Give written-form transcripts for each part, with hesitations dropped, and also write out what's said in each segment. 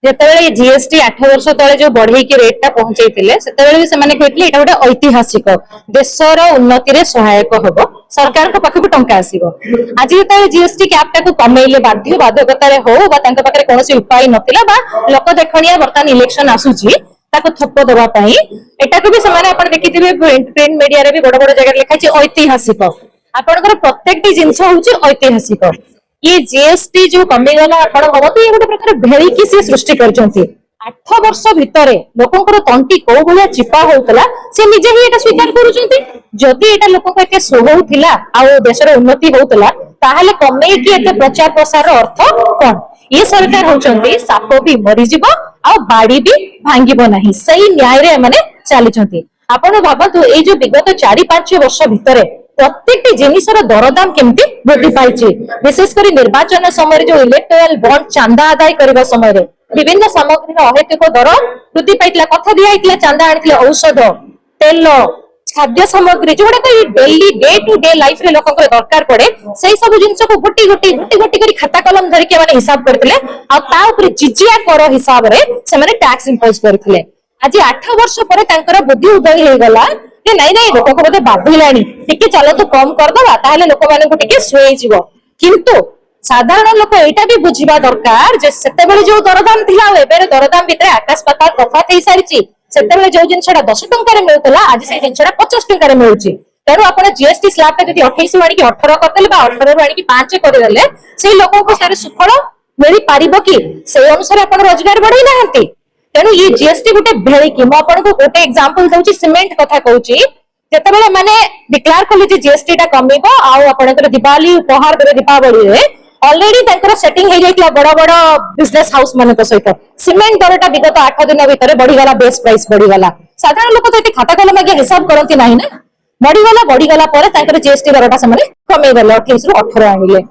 ଯେତେବେଳେ जीएसटी 8 वर्ष तले जो बढ़ेकी रेट टा पहुंचैतिले सेतेबेले भी सेमाने कहथिले एटा गोटे ऐतिहासिक देशर उन्नति रे सहायक हबो सरकार को पाखकु टंका आसीबो। आज जेतेबेले जीएसटी कैप टाकु कमेइले बाध्यबाधकता रे हो बा तांका पाखरे कोनोसी उपाय नथिला बा लोक देखणिया बर्तमान इलेक्शन आसुची ताको थप्प दबा पई एटाकु भी सेमाने आपण देखिथिबे प्रिंट मीडिया रे भी बड़ बड़ जगह लिखा छै ऐतिहासिक आपनकर प्रत्येकटी जिंस होउची ऐतिहासिक। ये जीएसटी जो कमिगला आपण भाबतु ये गोटे प्रकार भेळिकी से सृष्टि करचंती 8 वर्ष भितरे लोकंकर तंटी को भलिया चिपा होतला से निजे ही एटा स्वीकार करूचंती। जदि एटा लोक को एते सोहउथिला आ देशर उन्नति होतला ताहाले कमेई कि एते प्रचार प्रसार अर्थ कोन ये सरकार होचंती साप भी मरि जिवो आ बाड़ी भी भांगिबो नाही सही न्याय रे माने चालिचंती। आपण भाबतु ए जो विगत 4-5 वर्ष भितरे प्रत्येक जिनिसर दरदाम केमती वृद्धि पाइछि विशेषकर निर्वाचन समय जो इलेक्टोरल बॉन्ड चांदा आदाय करबा समय रे विभिन्न सामग्री अहेतुक दर वृद्धि पाइतला कथा दिया आइतला चांदा आनितले औषध तेल खाद्य सामग्री जोडा कई daily day to day life रे लोककर दरकार पड़े सही सब जिंस को गोटी गोटी करी खाता कलम धरि के माने हिसाब करथिले आ ता ऊपर जिजिया कर हिसाब रे से माने टैक्स इंपोज करथिले। आज 8 वर्ष पर तांकर बुद्धि उदय हे गला जे नहीं नहीं लोक को बोधे बाधिलानी टिके चलो तो कम कर दबा ताहले लोक माने को टिके सोई जीवो किंतु साधारण लोक एटा भी बुझिबा दरकार जे सेते बेले जो दरदाम थिला एबे दरदाम भितरे आकाश पाताल तफात हे सारिची सेते बेले जो जिंसडा 10 टंका रे मिलतला आज से जिंसडा 50 टंका रे मिलुची तेरो आपण जीएसटी स्लैब ता जदी 28 वाणी की 18 करदेले बा 18 वाणी की 5 करदेले सेही लोक को सारे सुफल मिली पारिबो कि से अनुसार आपण रोजगार बढ़ाई नाहंती। तेणु ये जीएसटी गोटे भेळिकी मो आपण को गोटे एग्जांपल दउची सीमेंट कथा कहूची जेतेबेले माने डिक्लेयर कले जे जीएसटी टा कमिबो आ आपणकर दिवाली उपहार दरे दीपावली रे ऑलरेडी तांकर सेटिंग हे जाइतला बड़ बड़ बिजनेस हाउस माने तो सहित सीमेंट दरटा विगत 8 दिन भीतर बढ़ी गला बेस प्राइस बढ़ी गला साधारण लोक तो एते खाता कलम आगे हिसाब करंती नाही ना बढ़ी गला पर तांकर जीएसटी दरटा समान कमे गला 28 रु 18 आनिले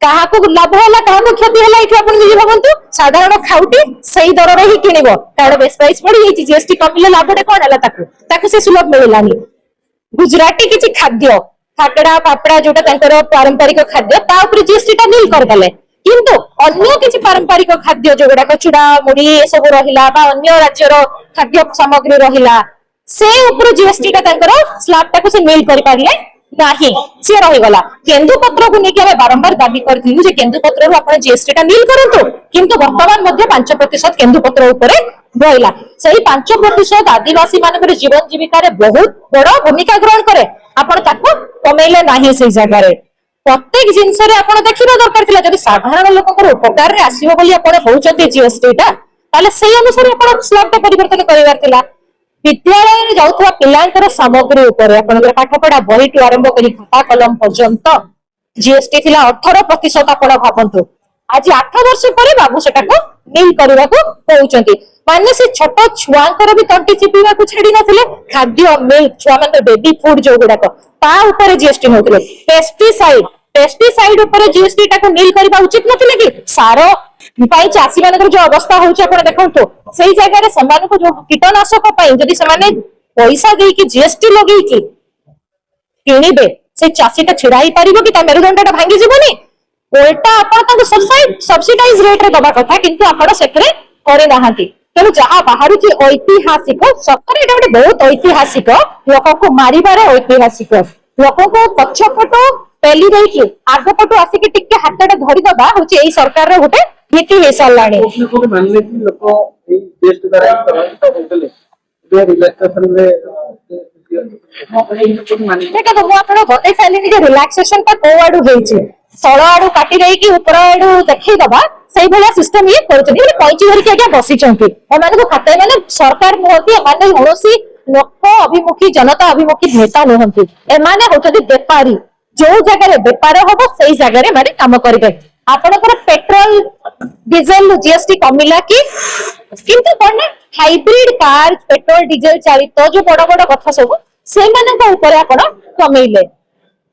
काहाको लाभ होला काहाको क्षति होला इठु आपण निजे भाबंतु साधारण खाउटी सही दर रे ही किनिबो कारण बेस प्राइस बढ़ी हिची जीएसटी कमिले लाभटे कोन हला ताकू से सुलभ मिललानी। गुजराती किछि खाद्य खाकड़ा पापड़ा जोटा तांकर पारंपरिक खाद्य ता ऊपर जीएसटी टा नील कर देले किंतु अन्य किछि पारंपरिक खाद्य जोगडा चूड़ा मुड़ी ए सब रहिला बा अन्य राज्यर खाद्य सामग्री रहिला से ऊपर जीएसटी टा तांकर स्लैब टाको से नील करि पारले नाही से रही गला। केंदुपत्र को लेके हमें बारंबार दाबी करथिलु जे केंदुपत्र रो आपण जीएसटी टा नील करंतु किंतु वर्तमान मध्ये 5% केंदुपत्र ऊपर रहिला सही 5% आदिवासी मानकर जीवन जीविका रे बहुत बड़ भूमिका ग्रहण करे आपण ताको कमेइले नाही से जगह रे प्रत्येक जिंस रे आपण देखिबा दरकार थिला जदि साधारण लोककर उपकार रे आसीबो बोली आपण कहउचते जीएसटी टा ताले सेही अनुसार आपण स्लैब टा परिवर्तन करिवार थिला। विद्यालय रे जाउथवा पिलांकर सामग्री ऊपर आपनकर पाठ पढा बही टु आरंभ करी खाता कलम पर्यंत जीएसटी थिला 18% आपण भाबंतु आज 8 वर्ष पर बाबू सेटा को नील करबा को कहउचंती माने से छोट छुआंकर भी तंटी चिपिबा को छेडी नथिले खाद्य मिल्क छुआ माने बेबी फूड जो गुडा को ता ऊपर जीएसटी नथिले पेस्टिसाइड ऊपर जीएसटी टा को नील करबा उचित नथिले कि सारो पाई चासी मानकर जो अवस्था होउछ आपण देखंतो सेही जगह रे समान को जो कीटनाशक पाई जदी समाने पैसा देई कि जीएसटी लगेई कि किनिबे से चासी टा छिड़ाई पारिबो कि ता मेरुदंड टा भांगी जिवोनी उल्टा आपण ताको सब्सिडाइज रेट रे दबा कथा किंतु आपण सेकरे करे नाहांती। तेणु जहाँ बाहर ऐतिहासिक सतरे एटा गोटे बहुत ऐतिहासिक लोक को मारिबार ऐतिहासिक लोक को पछपट पेली देकी आगपटू आसिक टिके हाथटा धरि दबा होची एई सरकार रे गोटे नीति हे सालाणी लोक मानले कि लोक एई टेस्ट द्वारा प्रभावित होतले जे रिलैक्सेशन रे देखा तो आपण बते साइलेनी जे रिलैक्सेशन ता को आडू हेची तळ आडू काटी देकी ऊपर आडू देखि दबा सही भला सिस्टम ये करछथि माने पैंची धरि के आगे बसी छथि एमाने को खाते माने सरकार मोहती एमाने होसी लोक अभिमुखी जनता अभिमुखी नेता नहंती एमाने होछथि व्यापारी जो जगह रे व्यापार होबो सही जगह रे माने काम करिबे आपनकर पेट्रोल डीजल जीएसटी कमिला कि किंतु कोन हाइब्रिड कार पेट्रोल डीजल चालित जो बड़ बड़ कथा सब से माने को ऊपर आपण कमेइले।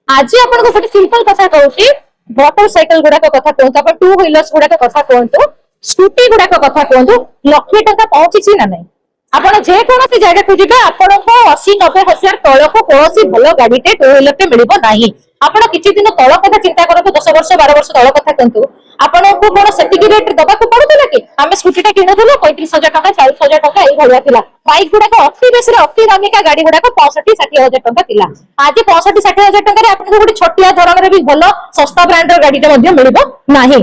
आज आपण को गोटे सिंपल कथा कहूची मोटर साइकिल गुडा कथा कहतु आप 2 व्हीलर्स गुडा कथा कहतु स्कूटी गुडा कथा कहतु 1,00,000 टका पहुंची ना नहीं ଆପଣ ଯେକୌଣସି ଜାଗାକୁ ଯିବେ ଆପଣଙ୍କୁ 80-90 ହଜାର ତଳକୁ କୌଣସି ଭଲ ଗାଡିଟେ ଟୁ ହ୍ୱିଲରଟେ ମିଳିବ ନାହିଁ। ଆପଣ କିଛି ଦିନ ତଳ କଥା ଚିନ୍ତା କରନ୍ତୁ, 10 ବର୍ଷ 12 ବର୍ଷ ତଳ କଥା କୁହନ୍ତୁ, ଆପଣଙ୍କୁ କଣ ସେତିକି ରେଟ୍ ଦବାକୁ ପଡୁଥିଲା କି? ଆମେ ସ୍କୁଟିଟା କିଣୁଥିଲୁ 35,000 ଟଙ୍କା 40,000 ଟଙ୍କା ଏଇଭଳିଆ ଥିଲା। ବାଇକ୍ ଗୁଡାକ ଅତି ବେଶୀରେ ଅତି ଦାମିକା ଗାଡି ଗୁଡାକ 65-60 ହଜାର ଟଙ୍କା ଥିଲା। ଆଜି 65-60 ହଜାର ଟଙ୍କାରେ ଆପଣଙ୍କୁ ଗୋଟେ ଛୋଟିଆ ଧରଣର ବି ଭଲ ଶସ୍ତା ବ୍ରାଣ୍ଡର ଗାଡିଟେ ମଧ୍ୟ ମିଳିବ ନାହିଁ।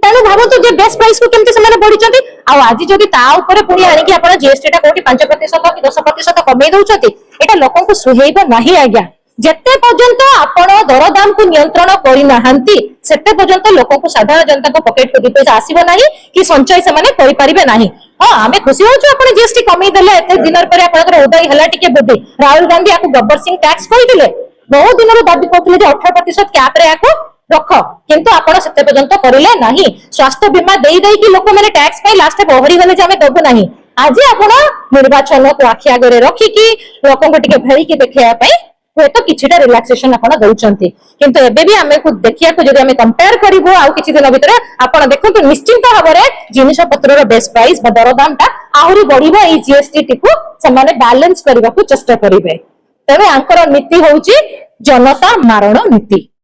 ତେଣୁ ଭାବନ୍ତୁ ଯେ ବେସ୍ ପ୍ରାଇସ୍ କୁ କେମିତି ସେମାନେ ବଢିଛନ୍ତି। ଆଉ ଆଜି ଯଦି ତା ଉପରେ ପୁଣି ଆଣିକି ଆପଣ ଜିଏସଟି ଟା କୋଉଠି 5% କି 10% କମେଇ ଦଉଛନ୍ତି, ଏଇଟା ଲୋକଙ୍କୁ ସୁହେଇବ ନାହିଁ ଆଜ୍ଞା। ଯେତେ ପର୍ଯ୍ୟନ୍ତ ଆପଣ ଦରଦାମକୁ ନିୟନ୍ତ୍ରଣ କରିନାହାନ୍ତି ସେତେ ପର୍ଯ୍ୟନ୍ତ ଲୋକଙ୍କୁ ସାଧାରଣ ଜନତାଙ୍କ ପକେଟକୁ 2 ପଇସା ଆସିବ ନାହିଁ କି ସଞ୍ଚୟ ସେମାନେ କରିପାରିବେ ନାହିଁ। ହଁ ଆମେ ଖୁସି ହଉଛୁ ଆପଣ ଜିଏସଟି କମେଇ ଦେଲେ, ଏତେ ଦିନ ପରେ ଆପଣଙ୍କର ଉଦୟ ହେଲା ଟିକେ ବୁଦ୍ଧି। ରାହୁଲ ଗାନ୍ଧୀ ଆକୁ ଗବ୍ବର ସିଂ ଟ୍ୟାକ୍ସ କହିଥିଲେ, ବହୁ ଦିନରୁ ଦାବି କରୁଥିଲେ ଯେ 18% କ୍ୟାପରେ ଆକୁ ରଖ, କିନ୍ତୁ ଆପଣ ସେତେ ପର୍ଯ୍ୟନ୍ତ କରିଲେ ନାହିଁ। ସ୍ୱାସ୍ଥ୍ୟ ବୀମା ଦେଇକି ଲୋକମାନେ ଟ୍ୟାକ୍ସ ପାଇ ଲାଷ୍ଟ ବହରି ଗଲେ ଯେ ଆମେ ଦବୁ ନାହିଁ। ଆଜି ଆପଣ ନିର୍ବାଚନକୁ ଆଖି ଆଗରେ ରଖିକି ଲୋକଙ୍କୁ ଟିକେ ଭେଳିକି ଦେଖେଇବା ପାଇଁ ହୁଏତ କିଛିଟା ରିଲାକ୍ସେସନ ଆପଣ ଦଉଛନ୍ତି, କିନ୍ତୁ ଏବେ ବି ଆମକୁ ଦେଖିବାକୁ ଯଦି ଆମେ କମ୍ପେୟାର କରିବୁ ଆଉ କିଛି ଦିନ ଭିତରେ ଆପଣ ଦେଖନ୍ତୁ ନିଶ୍ଚିନ୍ତ ଭାବରେ ଜିନିଷ ପତ୍ରର ବେସ୍ ପ୍ରାଇସ୍ ବା ଦରଦାମ ଟା ଆହୁରି ବଢିବ। ଏଇ ଜିଏସଟି ଟିକୁ ସେମାନେ ବାଲାନ୍ସ କରିବାକୁ ଚେଷ୍ଟା କରିବେ। ତେଣୁ ଆଙ୍କର ନୀତି ହଉଛି ଜନତା ମାରଣ ନୀତି।